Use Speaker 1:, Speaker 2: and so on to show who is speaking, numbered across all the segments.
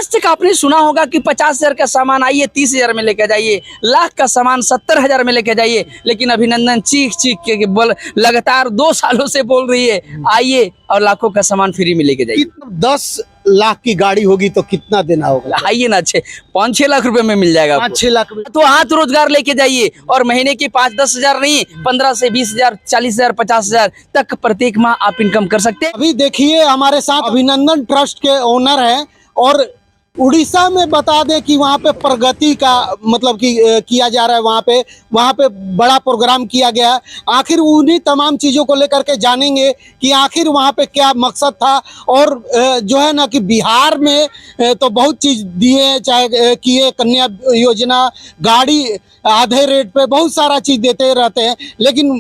Speaker 1: आज तक आपने सुना होगा कि 50,000 का सामान आइए 30,000 में लेके जाइए, लाख का सामान 70,000 में लेके जाइए, लेकिन अभिनंदन चीख चीख के बोल लगातार 2 सालों से बोल रही है आइए और लाखों का सामान फ्री में लेके जाइए।
Speaker 2: 10 लाख की गाड़ी होगी तो कितना देना होगा?
Speaker 1: आइए ना 5-6 लाख रुपए में मिल जाएगा।
Speaker 2: 5-6 लाख में
Speaker 1: तो हाथ रोजगार लेके जाइए और महीने के 5-10 हजार नहीं, 15 से 20,000, 40,000, 50,000 तक प्रत्येक माह आप इनकम कर सकते हैं।
Speaker 2: अभी देखिए हमारे साथ अभिनंदन ट्रस्ट के ओनर हैं और उड़ीसा में बता दें कि वहाँ पे प्रगति का मतलब कि किया जा रहा है, वहाँ पे बड़ा प्रोग्राम किया गया है। आखिर उन्हीं तमाम चीज़ों को लेकर के जानेंगे कि आखिर वहाँ पे क्या मकसद था। और जो है ना कि बिहार में तो बहुत चीज़ दिए, चाहे किए कन्या योजना, गाड़ी आधे रेट पे, बहुत सारा चीज़ देते रहते हैं, लेकिन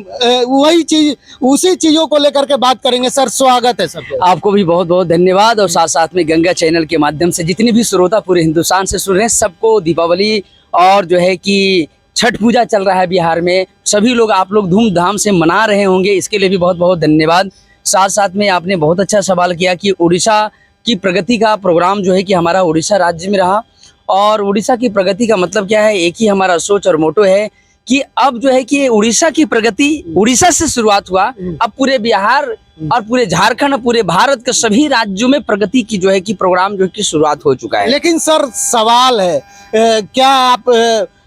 Speaker 2: वही चीज़ उसी चीज़ों को लेकर के बात करेंगे। सर स्वागत है सर।
Speaker 1: आपको भी बहुत बहुत धन्यवाद और साथ साथ में गंगा चैनल के माध्यम से जितने भी श्रोता पूरे हिंदुस्तान से सुन रहे हैं सबको दीपावली और जो है कि छठ पूजा चल रहा है बिहार में, सभी लोग आप लोग धूमधाम से मना रहे होंगे, इसके लिए भी बहुत बहुत धन्यवाद। साथ साथ में आपने बहुत अच्छा सवाल किया कि उड़ीसा की प्रगति का प्रोग्राम जो है कि हमारा उड़ीसा राज्य में रहा और उड़ीसा की प्रगति का मतलब क्या है, एक ही हमारा सोच और मोटो है कि अब जो है कि उड़ीसा की प्रगति उड़ीसा से शुरुआत हुआ, अब पूरे बिहार और पूरे झारखंड और पूरे भारत के सभी राज्यों में प्रगति की जो है कि प्रोग्राम जो है कि शुरुआत हो चुका है।
Speaker 2: लेकिन सर सवाल है, क्या आप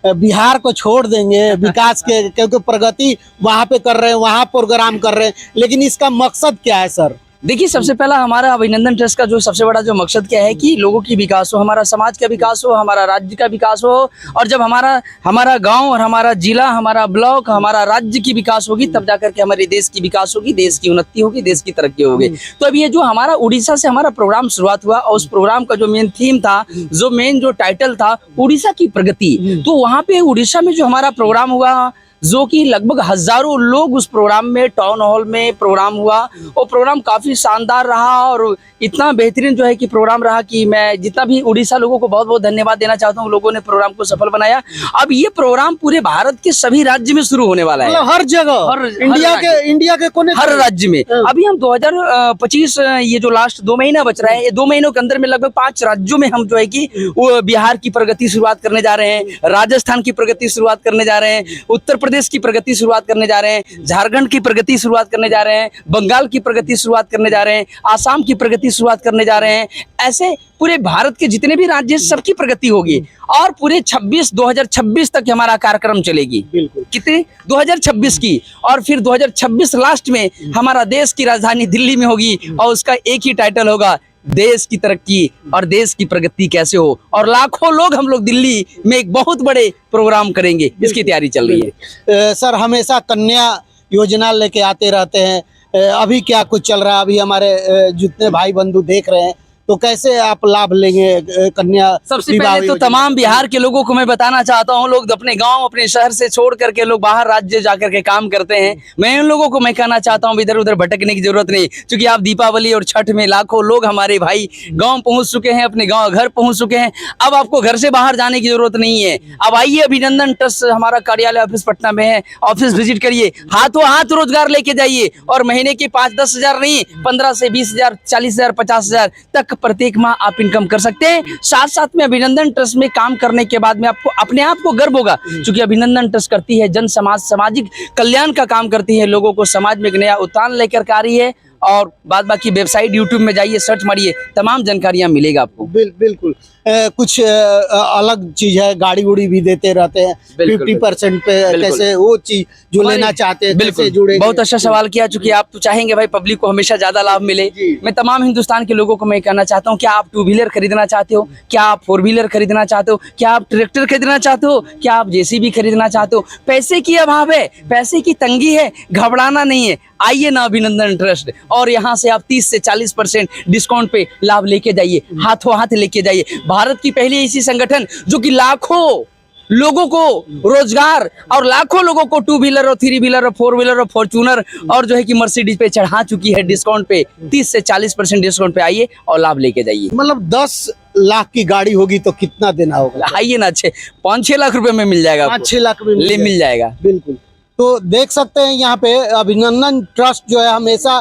Speaker 2: बिहार को छोड़ देंगे विकास के, क्योंकि प्रगति वहाँ पे कर रहे हैं, वहाँ प्रोग्राम कर रहे हैं, लेकिन इसका मकसद क्या है सर?
Speaker 1: देखिए सबसे पहला हमारा अभिनंदन ट्रस्ट का जो सबसे बड़ा जो मकसद क्या है कि लोगों की विकास हो, हमारा समाज का विकास हो, हमारा राज्य का विकास हो, और जब हमारा गांव और हमारा जिला, हमारा ब्लॉक, हमारा राज्य की विकास होगी तब जाकर के हमारे देश की विकास होगी, देश की उन्नति होगी, देश की तरक्की होगी। तो अब ये जो हमारा उड़ीसा से हमारा प्रोग्राम शुरुआत हुआ और उस प्रोग्राम का जो मेन थीम था, जो मेन जो टाइटल था उड़ीसा की प्रगति, तो वहाँ पे उड़ीसा में जो हमारा प्रोग्राम हुआ जो कि लगभग हजारों लोग उस प्रोग्राम में, टाउन हॉल में प्रोग्राम हुआ, वो प्रोग्राम काफी शानदार रहा और इतना बेहतरीन जो है कि प्रोग्राम रहा कि मैं जितना भी उड़ीसा लोगों को बहुत बहुत धन्यवाद देना चाहता हूँ। लोगों ने प्रोग्राम को सफल बनाया। अब ये प्रोग्राम पूरे भारत के सभी राज्य में शुरू होने वाला है,
Speaker 2: मतलब हर जगह, इंडिया के कोने,
Speaker 1: हर राज्य में। अभी हम 2025 ये जो लास्ट 2 महीना बच रहा है, ये 2 महीनों के अंदर में लगभग 5 राज्यों में हम जो है कि बिहार की प्रगति शुरुआत करने जा रहे हैं, राजस्थान की प्रगति शुरुआत करने जा रहे हैं, उत्तर प्रदेश की प्रगति शुरुआत करने जा रहे हैं, झारखंड की प्रगति शुरुआत करने जा रहे हैं, बंगाल की प्रगति शुरुआत करने जा रहे हैं, आसाम की प्रगति शुरुआत करने जा रहे हैं। ऐसे पूरे भारत के जितने भी राज्य सबकी प्रगति होगी और पूरे 2026 तक हमारा कार्यक्रम चलेगी। कितने 2026 की, और फिर 2026 लास्ट में हमारा देश की राजधानी दिल्ली में होगी और उसका एक ही टाइटल होगा, देश की तरक्की और देश की प्रगति कैसे हो, और लाखों लोग हम लोग दिल्ली में एक बहुत बड़े प्रोग्राम करेंगे, इसकी तैयारी चल रही है।
Speaker 2: सर हमेशा कन्या योजना लेके आते रहते हैं, अभी क्या कुछ चल रहा है? अभी हमारे जितने भाई बंधु देख रहे हैं तो कैसे आप लाभ लेंगे कन्या?
Speaker 1: सबसे पहले तो तमाम बिहार के लोगों को मैं बताना चाहता हूँ, लोग अपने गांव अपने शहर से छोड़ करके लोग बाहर राज्य जाकर के काम करते हैं। मैं उन लोगों को मैं कहना चाहता हूँ इधर उधर भटकने की जरूरत नहीं, क्योंकि आप दीपावली और छठ में लाखों लोग हमारे भाई गाँव पहुँच चुके हैं, अपने गाँव घर पहुँच चुके हैं। अब आपको घर से बाहर जाने की जरूरत नहीं है। अब आइए अभिनंदन ट्रस्ट हमारा कार्यालय ऑफिस पटना में है, ऑफिस विजिट करिए, हाथों हाथ रोजगार लेके जाइए और महीने के 5-10 हजार नहीं, 15 से 20,000, 40,000, 50,000 तक प्रत्येक माह आप इनकम कर सकते हैं। साथ साथ में अभिनंदन ट्रस्ट में काम करने के बाद में आपको अपने आप को गर्व होगा, क्योंकि अभिनंदन ट्रस्ट करती है जन समाज सामाजिक कल्याण का काम करती है, लोगों को समाज में एक नया उत्थान लेकर के आ रही है। और बाद बाकी वेबसाइट यूट्यूब में जाइए, सर्च मारिए, तमाम जानकारियां मिलेगा आपको।
Speaker 2: बिल्कुल कुछ अलग चीज है, गाड़ी उड़ी भी देते रहते हैं 50% पे, कैसे वो चीज जो लेना चाहते हैं कैसे जुड़े?
Speaker 1: बहुत अच्छा सवाल किया, चूंकि आप तो चाहेंगे भाई पब्लिक को हमेशा ज्यादा लाभ मिले। मैं तमाम हिंदुस्तान के लोगों को मैं कहना चाहता हूँ, क्या आप 2 व्हीलर खरीदना चाहते हो, क्या आप 4 व्हीलर खरीदना चाहते हो, क्या आप ट्रैक्टर खरीदना चाहते हो, क्या आप जेसीबी खरीदना चाहते हो? पैसे की अभाव है, पैसे की तंगी है, घबराना नहीं है, आइए ना अभिनंदन ट्रस्ट और यहाँ से आप 30 से 40% डिस्काउंट पे लाभ लेके जाइए, हाथों हाथ लेके जाइए। भारत की पहली ऐसी संगठन जो कि लाखों लोगों को रोजगार और लाखों लोगों को 2 व्हीलर और 3 व्हीलर और 4 व्हीलर और फॉर्च्यूनर और जो है कि मर्सिडीज पे चढ़ा चुकी है डिस्काउंट पे, 30 से 40% डिस्काउंट पे आइए और लाभ लेके जाइए।
Speaker 2: मतलब 10 लाख की गाड़ी होगी तो कितना देना होगा?
Speaker 1: आइए ना 5-6 लाख रुपए में मिल जाएगा,
Speaker 2: 5-6 लाख में
Speaker 1: मिल जाएगा।
Speaker 2: बिल्कुल। तो देख सकते हैं यहाँ पे अभिनंदन ट्रस्ट जो है हमेशा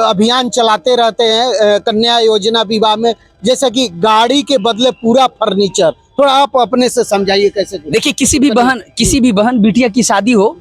Speaker 2: अभियान चलाते रहते हैं कन्या योजना विवाह में, जैसे कि गाड़ी के बदले पूरा फर्नीचर। थोड़ा आप अपने से समझाइए कैसे।
Speaker 1: देखिए किसी भी बहन बिटिया की शादी हो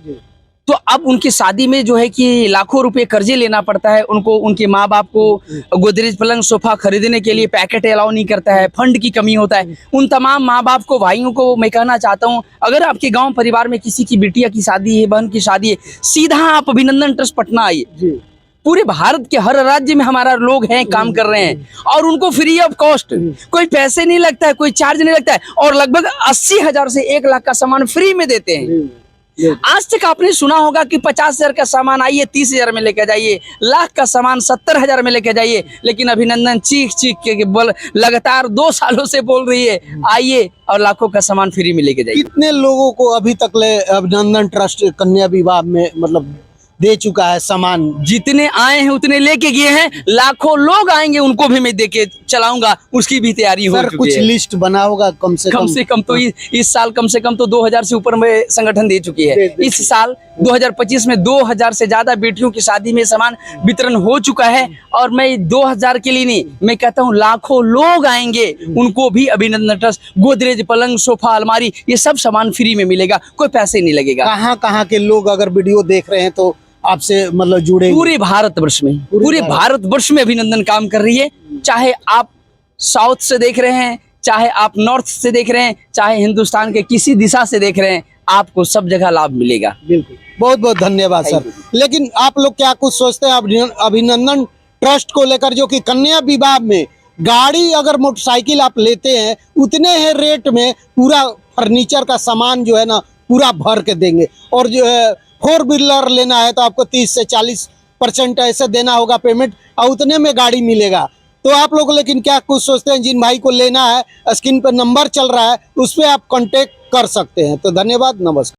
Speaker 1: तो अब उनकी शादी में जो है कि लाखों रुपए कर्जे लेना पड़ता है उनको, उनके माँ बाप को गोदरेज पलंग सोफा खरीदने के लिए पैकेट अलाउ नहीं करता है, फंड की कमी होता है। उन तमाम माँ बाप को, भाइयों को मैं कहना चाहता हूँ, अगर आपके गांव परिवार में किसी की बिटिया की शादी है, बहन की शादी है, सीधा आप अभिनंदन ट्रस्ट पटना आइए। पूरे भारत के हर राज्य में हमारा लोग हैं, काम कर रहे हैं और उनको फ्री ऑफ कॉस्ट, कोई पैसे नहीं लगता है, कोई चार्ज नहीं लगता है और लगभग 80,000 से 1 लाख का सामान फ्री में देते हैं। आज तक आपने सुना होगा कि 50,000 का सामान आइए 30,000 में लेके जाइए, लाख का सामान 70,000 में लेके जाइए, लेकिन अभिनंदन चीख के बोल लगातार 2 सालों से बोल रही है आइए और लाखों का सामान फ्री में लेके जाइए।
Speaker 2: कितने लोगों को अभी तक ले अभिनंदन ट्रस्ट कन्या विवाह में मतलब दे चुका है सामान?
Speaker 1: जितने आए हैं उतने लेके गए हैं, लाखों लोग आएंगे उनको भी मैं देके चलाऊंगा, उसकी भी तैयारी हो चुकी है।
Speaker 2: कुछ लिस्ट बना होगा कम से कम
Speaker 1: तो इस साल कम से कम तो 2000 से ऊपर में संगठन दे चुकी है। इस साल 2025 में 2000 से ज्यादा बेटियों की शादी में सामान वितरण हो चुका है और मैं 2000 के लिए नहीं, मैं कहता हूँ लाखों लोग आएंगे, उनको भी अभिनंदन ट्रस्ट गोदरेज पलंग सोफा अलमारी ये सब सामान फ्री में मिलेगा, कोई पैसे नहीं लगेगा।
Speaker 2: कहाँ के लोग अगर वीडियो देख रहे हैं तो आपसे मतलब जुड़े?
Speaker 1: पूरे भारतवर्ष में, पूरे भारतवर्ष में अभिनंदन काम कर रही है। चाहे आप साउथ से देख रहे हैं, चाहे आप नॉर्थ से देख रहे हैं, चाहे हिंदुस्तान के किसी दिशा से देख रहे हैं, आपको सब जगह लाभ मिलेगा।
Speaker 2: बिल्कुल, बहुत बहुत धन्यवाद सर। लेकिन आप लोग क्या कुछ सोचते हैं अभिनंदन ट्रस्ट को लेकर, जो कि कन्या विवाह में गाड़ी अगर मोटरसाइकिल आप लेते हैं उतने ही रेट में पूरा फर्नीचर का सामान जो है ना पूरा भर के देंगे, और जो है 4 व्हीलर लेना है तो आपको 30 से 40% ऐसे देना होगा पेमेंट और उतने में गाड़ी मिलेगा। तो आप लोग लेकिन क्या कुछ सोचते हैं? जिन भाई को लेना है स्क्रीन पर नंबर चल रहा है उस पर आप कांटेक्ट कर सकते हैं। तो धन्यवाद, नमस्कार।